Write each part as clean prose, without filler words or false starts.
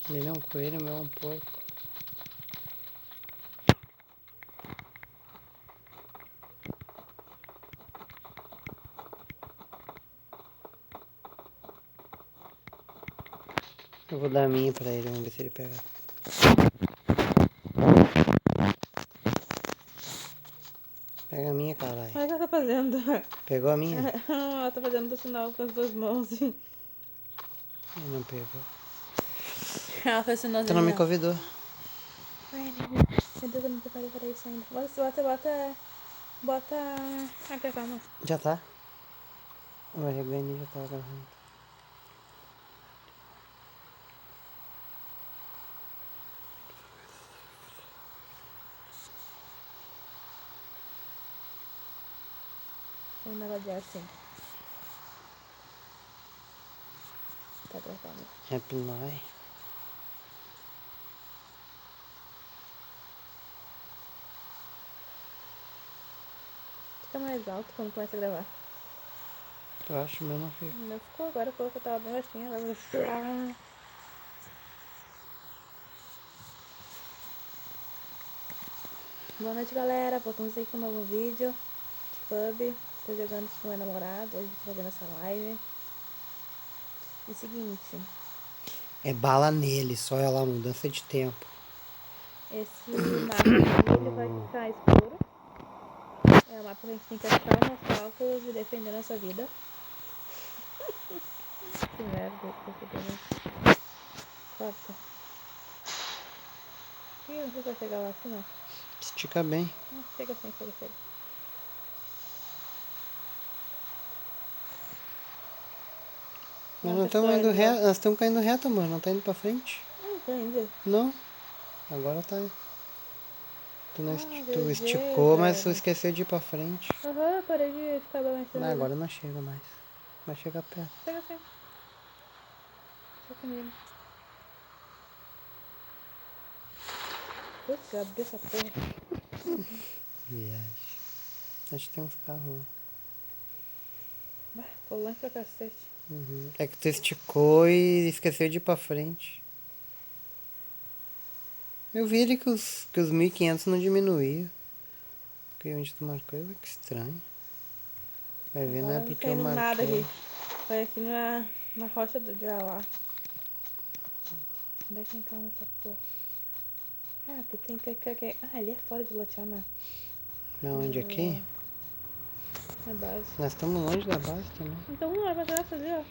Ele é um coelho, o meu é um porco. Eu vou dar a minha pra ele, vamos ver se ele pega. Pega a minha, caralho. Olha o que ela tá fazendo. Pegou a minha? Ela tá fazendo o sinal com as duas mãos. Ele não pegou. Ela fez o sinalzinho. Tu não me convidou. Ai, meu Deus, eu não preparei pra isso ainda. Bota a gravar, mano. Já tá? O RBN já tá gravando. Vamos negócio assim. Tá gravando. Happy Night. Fica mais alto quando começa a gravar. Eu acho, mas não fica. Não ficou agora, que eu tava bem baixinha. Agora... Boa noite, galera. Voltamos aí com um novo vídeo de pub. Tô jogando com meu namorado. Hoje a gente tá fazendo essa live. E o seguinte. É bala nele, só ela mudança de tempo. Esse mapa aqui, ele vai ficar escuro. É o mapa que a gente tem que achar os nossos cálculos e defender nossa vida. Que merda, que fudeu. Corta. Ih, não sei se vai chegar lá assim, não. Estica bem. Chega assim, chega. Mas Não, não estamos pessoal, indo ele vai... reto, nós estamos caindo reto, amor. Não tá indo pra frente. Não tô indo. Não. Agora tá. Tu, não tu GG, esticou, mas tu velho. esqueceu de ir pra frente. Aham, parei de ficar balançando. Não, agora não chega mais. Vai chegar perto. Chega assim. Chega comigo. Putz, eu abri essa porra. Viagem. Acho que tem uns carros lá. Bah, colante pra cacete. Uhum. É que tu esticou e esqueceu de ir pra frente. Eu vi ali que os 1.500 não diminuíam. Porque onde tu marcou, que estranho. Vai ver, não é Agora não porque tá eu indo nada marquei. aqui. Foi aqui na rocha de lá. Onde é que tem calma essa porra? Ah, aqui tem que... Ah, ali é fora de lotear, né? Não, onde aqui? Na base. Nós estamos longe da base também. Então vamos lá, vai essa ali, ó.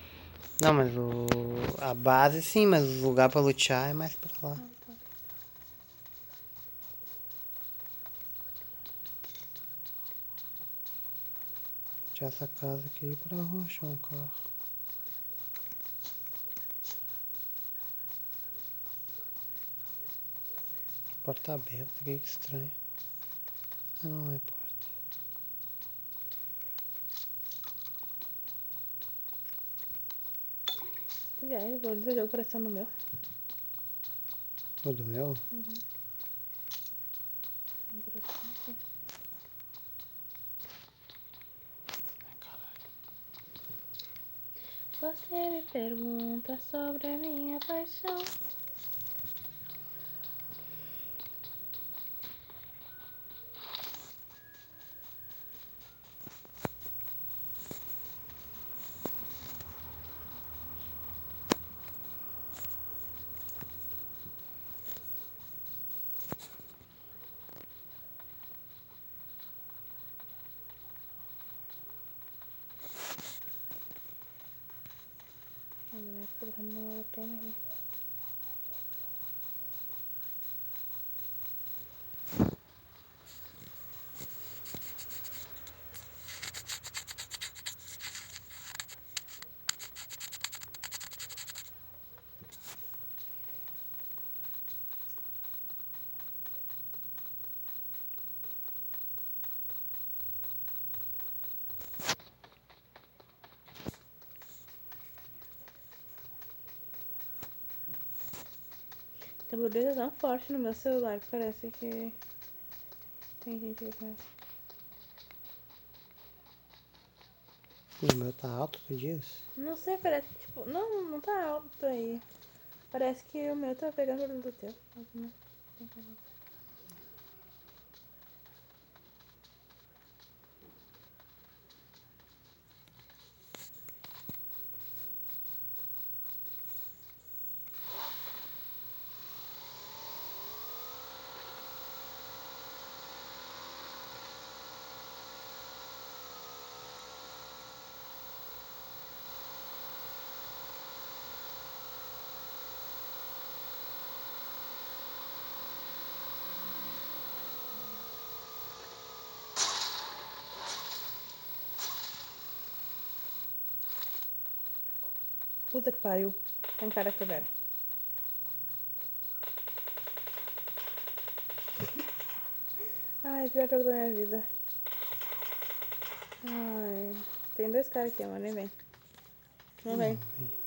Não, mas a base sim, mas o lugar pra lutear é mais pra lá. Ah, tá. Tinha essa casa aqui e pra rua achar um carro. Porta aberta, que estranho. Ah, não é porta. Que viagem, vou dizer o jogo parecendo o meu. O do meu? Ai, caralho. Você me pergunta sobre a minha paixão. A mulher tá colocando uma maratona aqui. Tem borboleta tão forte no meu celular que parece que tem gente aqui. O meu tá alto, tu diz? Não sei, parece que tipo. Não tá alto aí. Parece que o meu tá pegando barulho do teu. Mas não tem como. Puta que pariu. Tem cara que velho. Ai, pior jogo da minha vida. Ai. Tem dois caras aqui, mano. Nem vem. Não vem.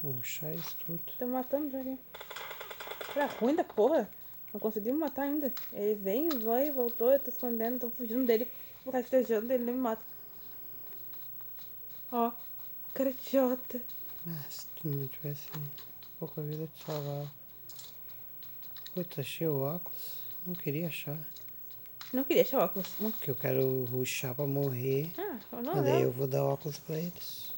O chá isso tudo. Tô matando já aqui. Era ruim da porra. Não consegui me matar ainda. Ele vem, vai, voltou, eu tô escondendo, tô fugindo dele. Vou rastejando ele, nem me mata. Ó. Cara idiota. Mas se tu não tivesse pouca vida, tu salvava. Puta, achei o óculos. Não queria achar. Não queria achar óculos. Não, porque eu quero rushar pra morrer. Ah, não, Mas daí não. eu vou dar óculos pra eles.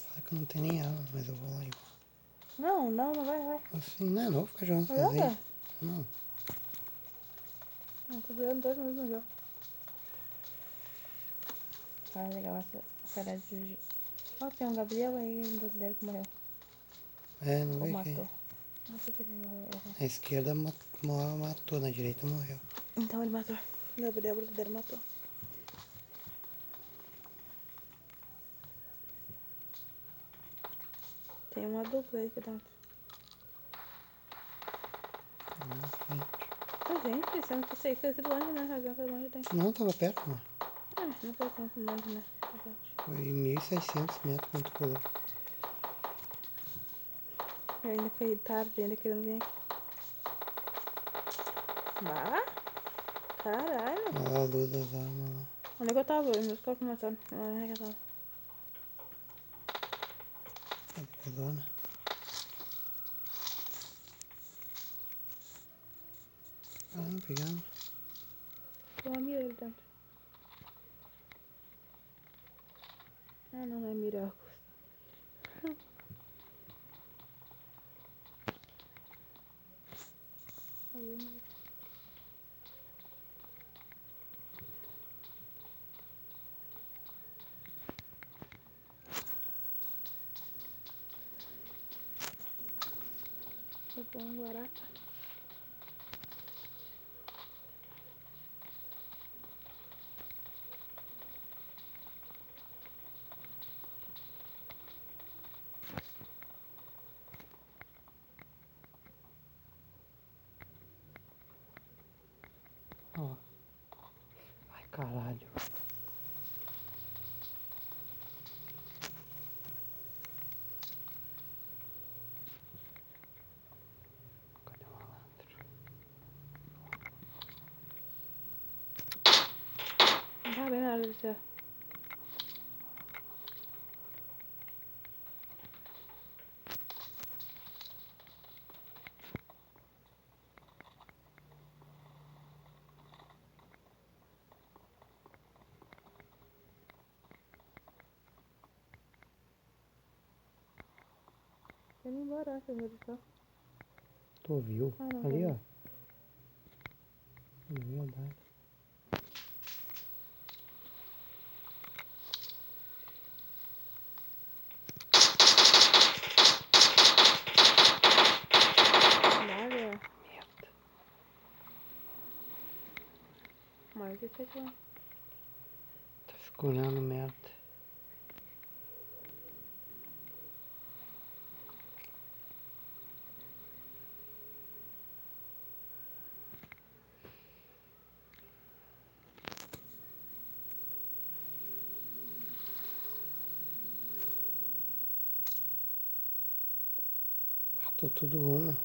Fala que eu não tenho nem arma, mas eu vou lá igual. Não, vai. Assim, não vou ficar jogando Vai sozinho. jogar. Não. Não, tô durando 2 minutos no jogo. Ah, legal, essa cara de... Ó, tem um Gabriel aí, um brasileiro que morreu. É, não Ou vê matou. que Não sei se ele morreu. a esquerda matou, na direita morreu. Então ele matou. Gabriel brasileiro matou. Tem uma dupla aí aqui dentro. Lá na frente. Ô, gente, sendo que isso aí foi tudo longe, né? Agora foi longe tem. Não, tava perto, mano. Não foi tanto longe, né? Foi 1.600 metros quando tu pulou. Eu ainda caí tarde, ainda querendo vir aqui. Bah! Caralho! Olha lá a luz das armas lá. Onde é que eu tava? Meus corpos mataram. Onde é que eu tava? A pelona. Ah, não pegamos. Tem uma mira ali dentro. Ah, não é mira. Aí, mira. Eu vou um guaraca. Ó. Ai, caralho. Cadê o malandro? Não tava bem na hora do céu. Eu ia embora, acho, meu Deus do céu. Tu ouviu? Ah, não, Ali, tá ó. bom. No meu andar. Nada. Merda. Mais de 7 anos. Tá segurando merda. Ah, tô tudo uma.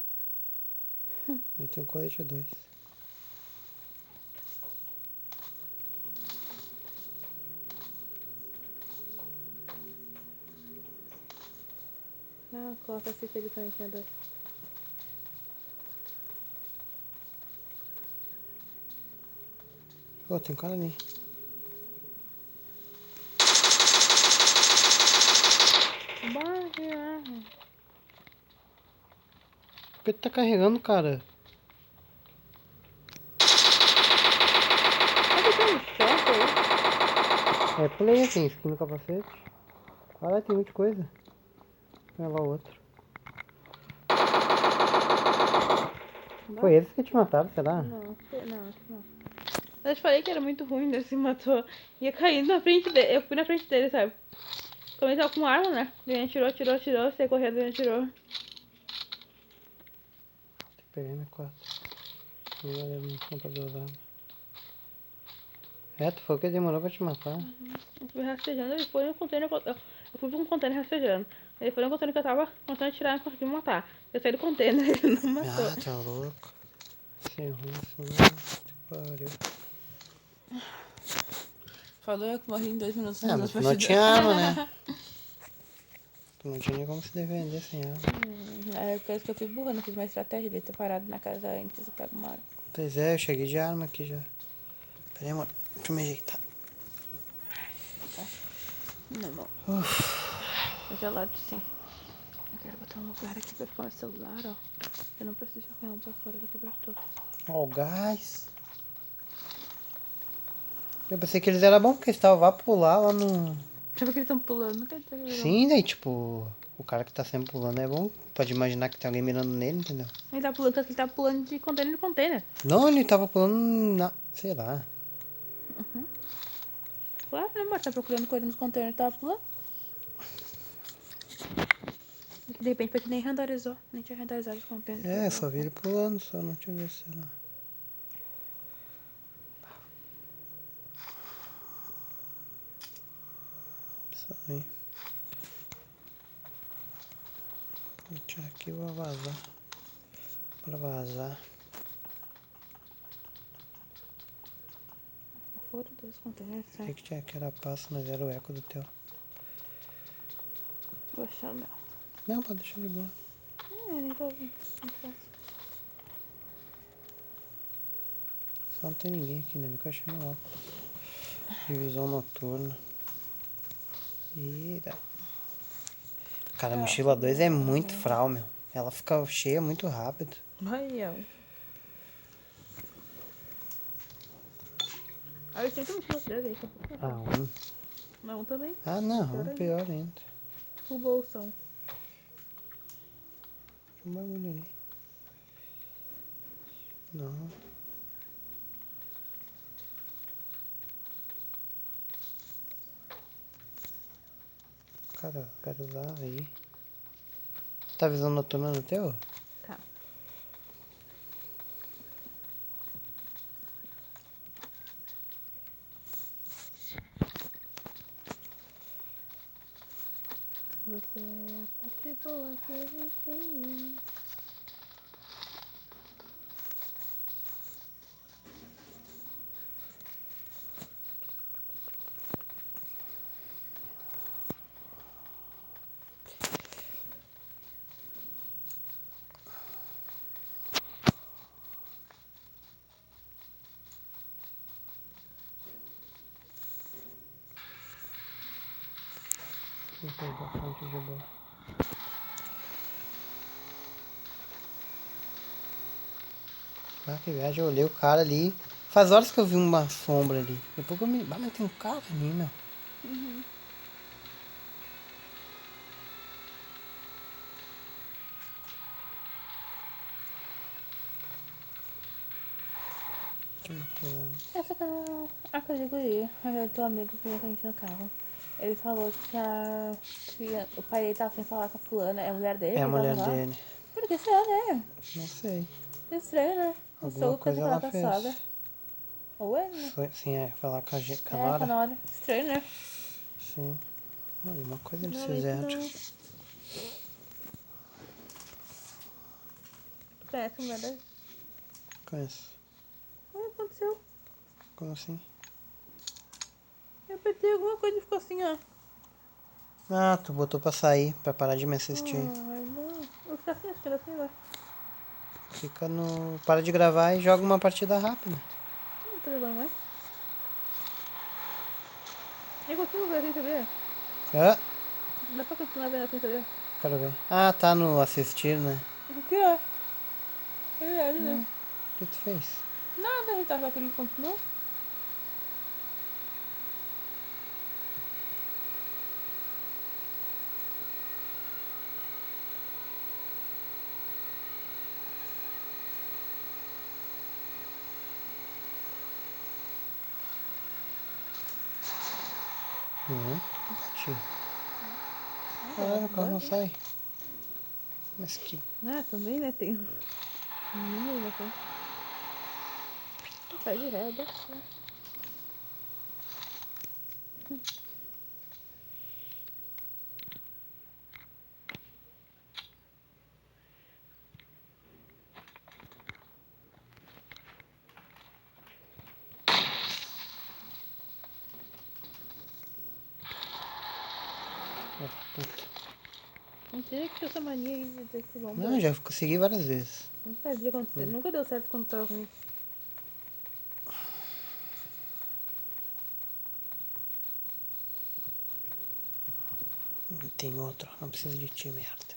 Eu tenho 42. Ah, coloca esse aqui também tinha dois. Ô, tem cara ali. Bora. Por que tu tá carregando, cara? Mas tem um short aí? É, pulei assim, skin no capacete. Olha lá, tem muita coisa. Olha lá o outro. Foi esse que te mataram, será? Não, não. Eu te falei que era muito ruim, né? Se matou. Ia caindo na frente dele. Eu fui na frente dele, sabe? Começou com arma, né? Ele atirou, saí correndo, ele atirou. Tem que pegar M4. E olha, munição pra dosar. É, tu falou que demorou pra te matar. Eu fui rastejando, ele foi no container. Eu fui pra um container rastejando. Ele foi no container que eu tava começando a atirar e conseguiu me matar. Eu saí do container, ele não matou. Ah, tá louco. Isso é ruim, assim, que pariu. Falou eu que morri em 2 minutos Ah, mas tu não tinha arma, né? Tu não tinha nem como se defender sem arma. É por causa que eu fui burra, não fiz uma estratégia de ter parado na casa antes, eu pego uma arma. Pois é, eu cheguei de arma aqui já. Pera aí, amor. Deixa eu me ajeitar. Não. É gelado, sim. Eu quero botar um lugar aqui pra ficar meu celular, ó. Eu não preciso jogar um pra fora do cobertor. Ó, o gás. Eu pensei que eles eram bons porque eles estavam lá pular lá no... Sabe que eles estão pulando? Não quer dizer que eles vão. Sim, daí tipo... O cara que tá sempre pulando é bom. Pode imaginar que tem alguém mirando nele, entendeu? Ele tá pulando, porque ele tá pulando de container em container. Não, ele tava pulando na... Sei lá. Claro, né, amor? Tá procurando coisa nos containers e tava pulando. De repente, porque nem renderizou. Nem tinha renderizado os containers. É, eu só vi ele pulando, só não tinha visto, sei lá. Isso aí. Vou tirar aqui e vou vazar. Pra vazar. Foram dois containers, Achei né? que tinha aquela pasta, mas era o eco do teu. Vou achar o meu. Não, pode deixar de boa. Eu nem tô ouvindo. Não faço. Só não tem ninguém aqui, ainda bem que eu achei no alto. Divisão noturna. Eita. Cara, a mochila 2 é muito fral, meu. Ela fica cheia muito rápido. Vai, ó. Aí eu tinha que mochila 3 aí. Ah, um. Não, também. Ah, não, pior ainda. O bolsão. Tinha um bagulho ali. Não. Cara, quero usar aí. Tá visão noturna no teu? Tá. Você é a parte boa que existe em mim. Não tem bastante de boa. Ah, que viagem, eu olhei o cara ali. Faz horas que eu vi uma sombra ali. Depois que eu me... Ah, mas tem um cara ali, meu. Que loucura. Essa que é a categoria. É do amigo que veio com a gente no carro. Ele falou que o pai dele tava sem falar com a fulana. É a mulher dele É que a ele tava mulher lá? dele. Por que será, né? Não sei. Estranho, né? O Alguma sogro pensa coisa que ela ela tá sogra. fez. Ou ele, né? Foi, sim, é. Falar com a gente, com a É, tá Nora. na hora. Estranho, né? Sim. Alguma coisa eles Não, fizeram. não. Tu conhece a mulher dele? Conheço. O que aconteceu? Como assim? Eu apertei alguma coisa e ficou assim, ó. Ah, tu botou pra sair, pra parar de me assistir. Ai, não. Eu ficar assim, assistindo assim, vai. Fica no. Para de gravar e joga uma partida rápida. Não tô jogando mais. Eu consigo ver assim, sabia? Ah, Dá pra continuar vendo assim, sabia? quero ver. Ah, tá no assistir, né? O que é? É, né? O que tu fez? Nada, a gente tá só que ele continua. Bati. Caralho, o carro não sai. Mas que. Ah, também, né? Tem um menino aí na frente. Sai de ré, dá certo. Puta. Mentira que tinha essa mania aí de dizer que vamos. Não, já consegui várias vezes. Não fazia acontecer. Nunca deu certo quando tava comigo. Tem outro, não preciso de ti, merda.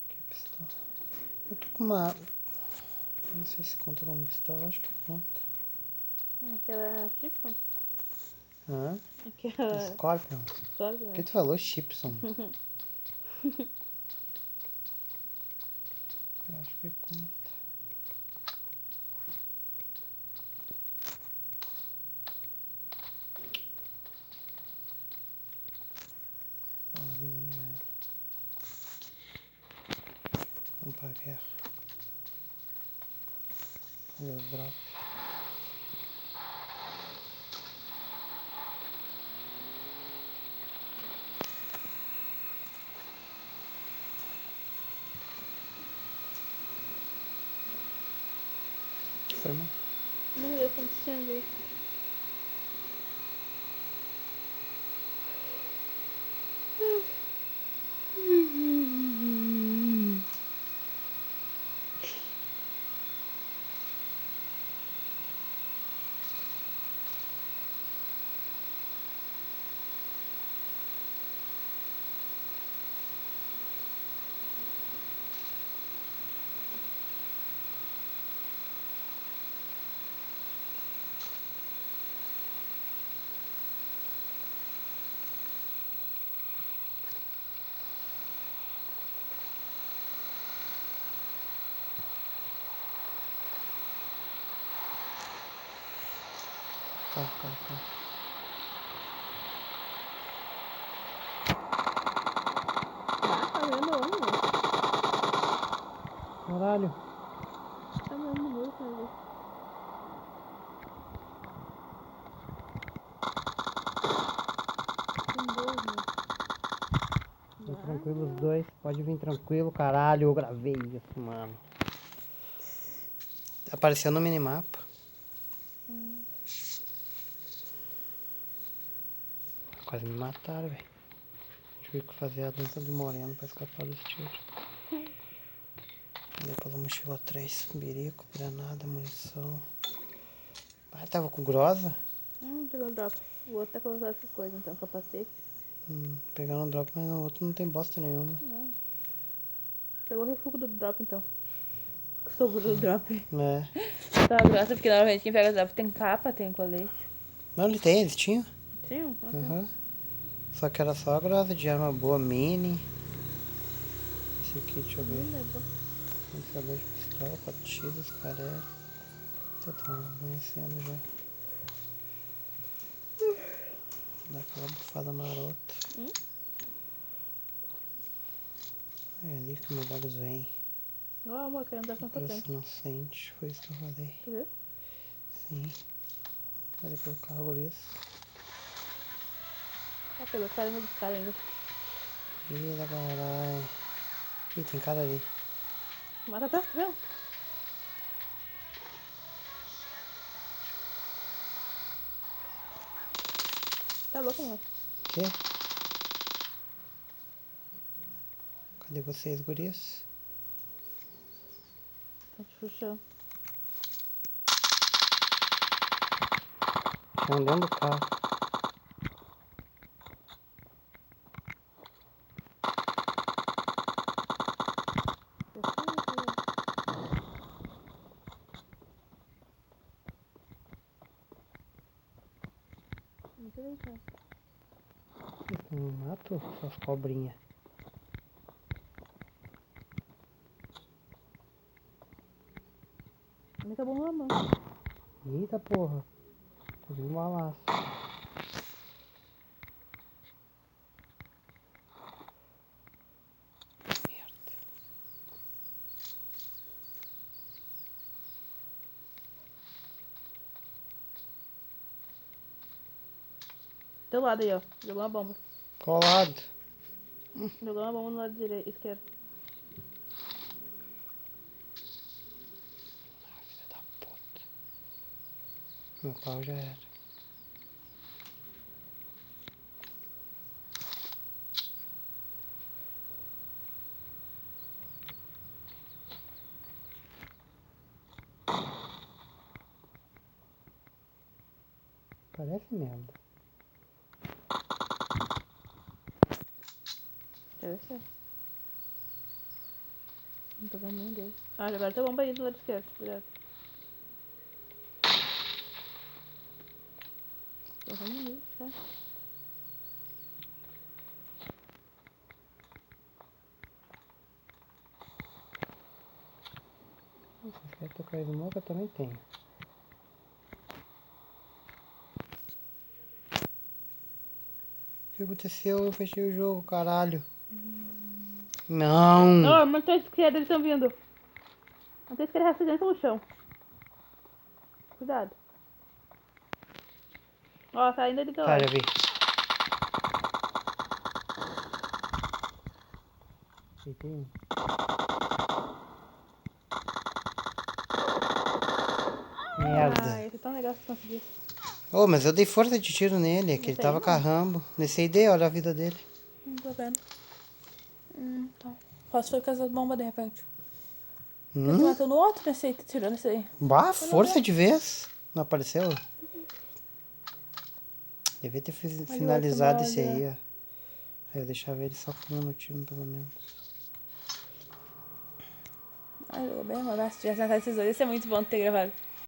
Que pistola. Eu tô com uma. Não sei se conta como pistola, acho que conta. Aquela Chipson? Hã? Aquela. Scorpion. Scorpion, O que né? tu falou? Chipson. Eu acho que conta. Vamos pra guerra. Fazer o drop. Que foi, mano? Não deu quantos tinha ver. Tá. Ah, tá vendo onde? Caralho. Tá vendo no muro, cara. Tem dois, né? Vem tranquilo os dois. Pode vir tranquilo, caralho. Eu gravei isso, mano. Apareceu no minimapa. Quase me mataram, velho. Tive que fazer a dança do moreno pra escapar dos tiros. Andei pela mochila 3, birico, granada, munição. Pai, tava com grosa? Pegou o drop. Vou até colocar essas coisas então, capacete. Pegaram o drop, mas no outro não tem bosta nenhuma. Não. Pegou o refúgio do drop então. Sobrou do drop. É. Tá grossa, porque normalmente quem pega drop tem capa, tem colete. Não, eles tinham. Sim, Aham. Só que era só a grossa de arma boa, mini. Esse aqui, deixa eu ver. Lançador de pistola, 4 tiros, caré. Você tá amanhecendo já. Dá aquela bufada marota. É ali que melhores vêm. Ó, amor, quero andar com essa Coração frente. inocente, foi isso que eu falei. Tu viu? Sim. Olha pelo carro isso. Ah, pegou caramba dos caras ainda. Ih, da caralho. Ih, tem cara ali. Mata perto, viu? Tá louco, amor. Quê? Cadê vocês, gurias? Tá te puxando. Tinha um dentro do carro. Não mato essas cobrinhas. Não tá bom lá, mano. Eita porra. Tô vendo um balaço. Merda. Teu lado aí, ó. Jogou uma bomba. Colado. Jogou uma bomba no lado direito, esquerdo. Ah, filha da puta. Meu carro já era. Parece merda. Deve ser. Não tô vendo nenhum deles. Ah, jogaram tua bomba aí do lado esquerdo. Cuidado. Tô vendo ninguém, tá? Vocês querem tocar smoke? Eu também tenho. O que aconteceu? Eu fechei o jogo, caralho. Não! Ó, mantém a esquerda, eles estão vindo. Mantém a esquerda rastejando pelo chão. Cuidado. Ó, tá indo ali do teu Tá, lado. já vi. Acertei um. Merda. Ah, esse é tão legal se conseguir. Ô, mas eu dei força de tiro nele, é que ele Nesse aí tava não. carrambo. Nesse ID, olha a vida dele. Não tô vendo. Tá. Posso foi por causa da bomba de repente. Ele te matou no outro nesse aí, tá tirando esse aí. Bah, força de vez. Não apareceu? Devia ter finalizado esse aí, ó. Aí eu deixava ele só com um no time, pelo menos. Ah, jogou bem, mas se tivesse matado esses dois, ia ser muito bom ter gravado.